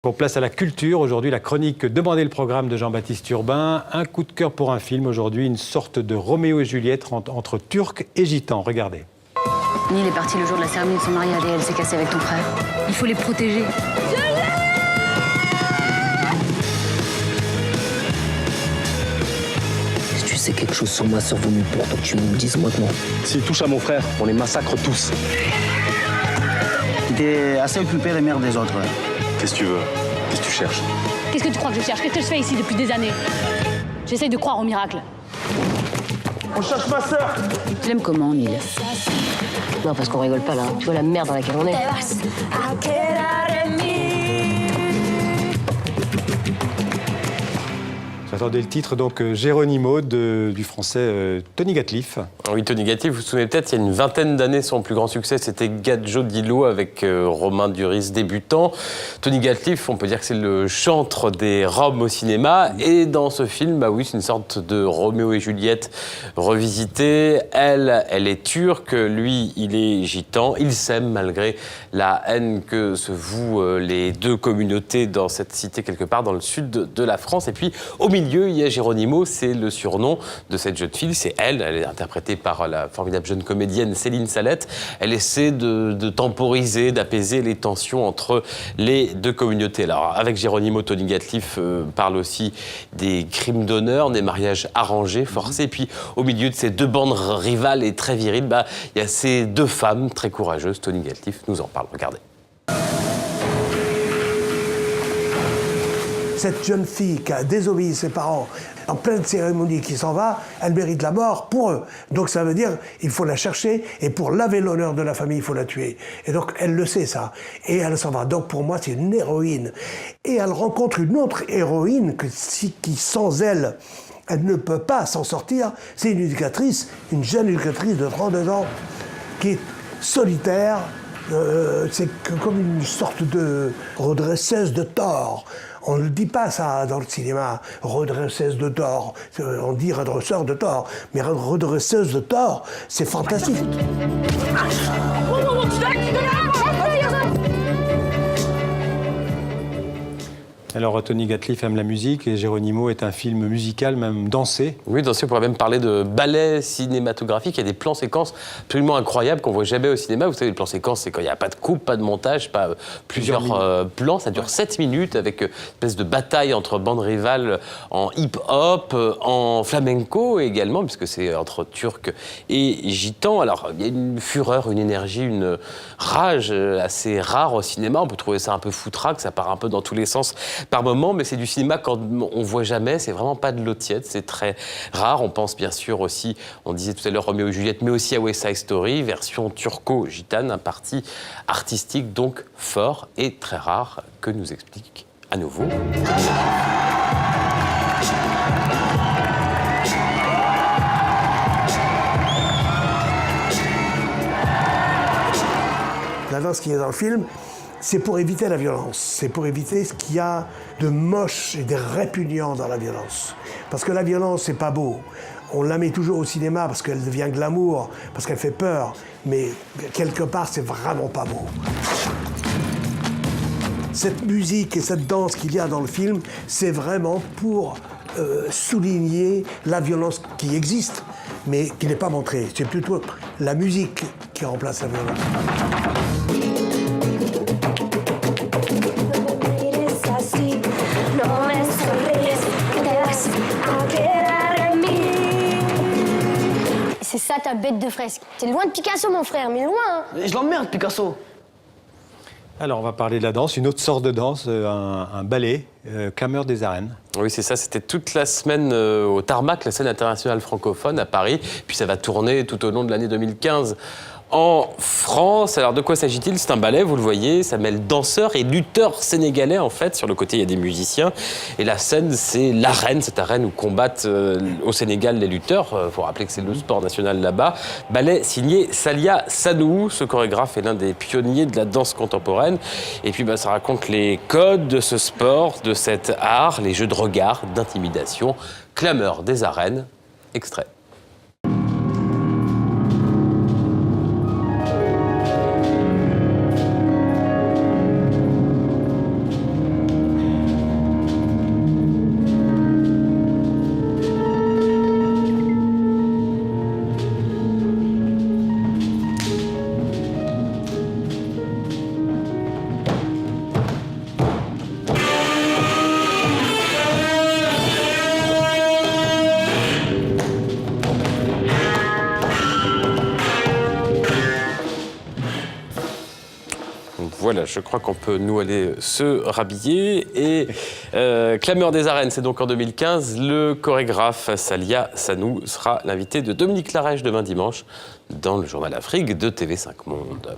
Pour place à la culture, aujourd'hui la chronique Demandez le programme de Jean-Baptiste Urbain. Un coup de cœur pour un film aujourd'hui, une sorte de Roméo et Juliette entre Turcs et Gitans. Regardez. Neil est parti le jour de la cérémonie de son mariage et elle s'est cassée avec ton frère. Il faut les protéger. Si tu sais quelque chose sur ma sœur, vaut mieux pour toi que tu me le dises maintenant. S'il touche à mon frère, on les massacre tous. Tu es assez occupé des mères des autres. Qu'est-ce que tu veux? Qu'est-ce que tu cherches? Qu'est-ce que tu crois que je cherche? Qu'est-ce que je fais ici depuis des années? J'essaye de croire au miracle. On cherche ma sœur! Tu l'aimes comment, Neil? Non, parce qu'on rigole pas là. Tu vois la merde dans laquelle on est. J'attendais le titre, donc Geronimo, du français Tony Gatliff. Oui, Tony Gatliff, vous vous souvenez peut-être, il y a une vingtaine d'années, son plus grand succès, c'était Gadjo Dilo avec Romain Duris débutant. Tony Gatliff, on peut dire que c'est le chantre des Roms au cinéma. Et dans ce film, bah oui, c'est une sorte de Roméo et Juliette revisité. Elle est turque, lui, il est gitan. Ils s'aiment malgré la haine que se vouent les deux communautés dans cette cité quelque part dans le sud de la France. Et puis, au milieu, il y a Geronimo, c'est le surnom de cette jeune fille. C'est elle est interprétée par la formidable jeune comédienne Céline Salette. Elle essaie de temporiser, d'apaiser les tensions entre les deux communautés. Alors, avec Geronimo, Tony Gatliff parle aussi des crimes d'honneur, des mariages arrangés, forcés. Et puis, au milieu de ces deux bandes rivales et très viriles, il y a ces deux femmes très courageuses. Tony Gatliff nous en parle. Regardez. Cette jeune fille qui a désobéi ses parents en pleine cérémonie qui s'en va, elle mérite la mort pour eux. Donc ça veut dire il faut la chercher et pour laver l'honneur de la famille, il faut la tuer. Et donc elle le sait ça. Et elle s'en va. Donc pour moi, c'est une héroïne. Et elle rencontre une autre héroïne qui sans elle, elle ne peut pas s'en sortir. C'est une éducatrice, une jeune éducatrice de 32 ans qui est solitaire. C'est comme une sorte de redresseuse de tort. On ne dit pas ça dans le cinéma, redresseuse de tort. On dit redresseur de tort. Mais redresseuse de tort, c'est fantastique. Alors, Tony Gatliff aime la musique et Geronimo est un film musical, même dansé. Oui, dansé, on pourrait même parler de ballet cinématographique. Il y a des plans-séquences absolument incroyables qu'on voit jamais au cinéma. Vous savez, les plans-séquences, c'est quand il n'y a pas de coupe, pas de montage, pas plusieurs plans. Ça dure 7 minutes avec une espèce de bataille entre bandes rivales en hip-hop, en flamenco également, puisque c'est entre Turcs et Gitans. Alors, il y a une fureur, une énergie, une rage assez rare au cinéma. On peut trouver ça un peu foutraque, ça part un peu dans tous les sens par moment, mais c'est du cinéma qu'on voit jamais, c'est vraiment pas de l'eau tiède, c'est très rare. On pense bien sûr aussi, on disait tout à l'heure Roméo et Juliette, mais aussi à West Side Story, version turco-gitane, un parti artistique donc fort et très rare que nous explique à nouveau. La danse qui est dans le film, c'est pour éviter la violence. C'est pour éviter ce qu'il y a de moche et de répugnant dans la violence. Parce que la violence, c'est pas beau. On la met toujours au cinéma parce qu'elle devient glamour, parce qu'elle fait peur. Mais quelque part, c'est vraiment pas beau. Cette musique et cette danse qu'il y a dans le film, c'est vraiment pour souligner la violence qui existe, mais qui n'est pas montrée. C'est plutôt la musique qui remplace la violence. C'est ça ta bête de fresque. T'es loin de Picasso, mon frère, mais loin. Hein. Je l'emmerde, Picasso. Alors, on va parler de la danse, une autre sorte de danse, un ballet, Clameur des arènes. Oui, c'est ça, c'était toute la semaine au Tarmac, la scène internationale francophone à Paris. Puis ça va tourner tout au long de l'année 2015. En France, alors de quoi s'agit-il? C'est un ballet, vous le voyez, ça mêle danseurs et lutteurs sénégalais en fait. Sur le côté, il y a des musiciens. Et la scène, c'est l'arène, cette arène où combattent au Sénégal les lutteurs. Il faut rappeler que c'est le sport national là-bas. Ballet signé Salia Sanou. Ce chorégraphe est l'un des pionniers de la danse contemporaine. Et puis ça raconte les codes de ce sport, de cet art, les jeux de regard, d'intimidation. Clameur des arènes, extrait. Voilà, je crois qu'on peut nous aller se rhabiller. Et Clameur des arènes, c'est donc en 2015. Le chorégraphe Salia Sanou sera l'invité de Dominique Larèche demain dimanche dans le journal Afrique de TV5 Monde.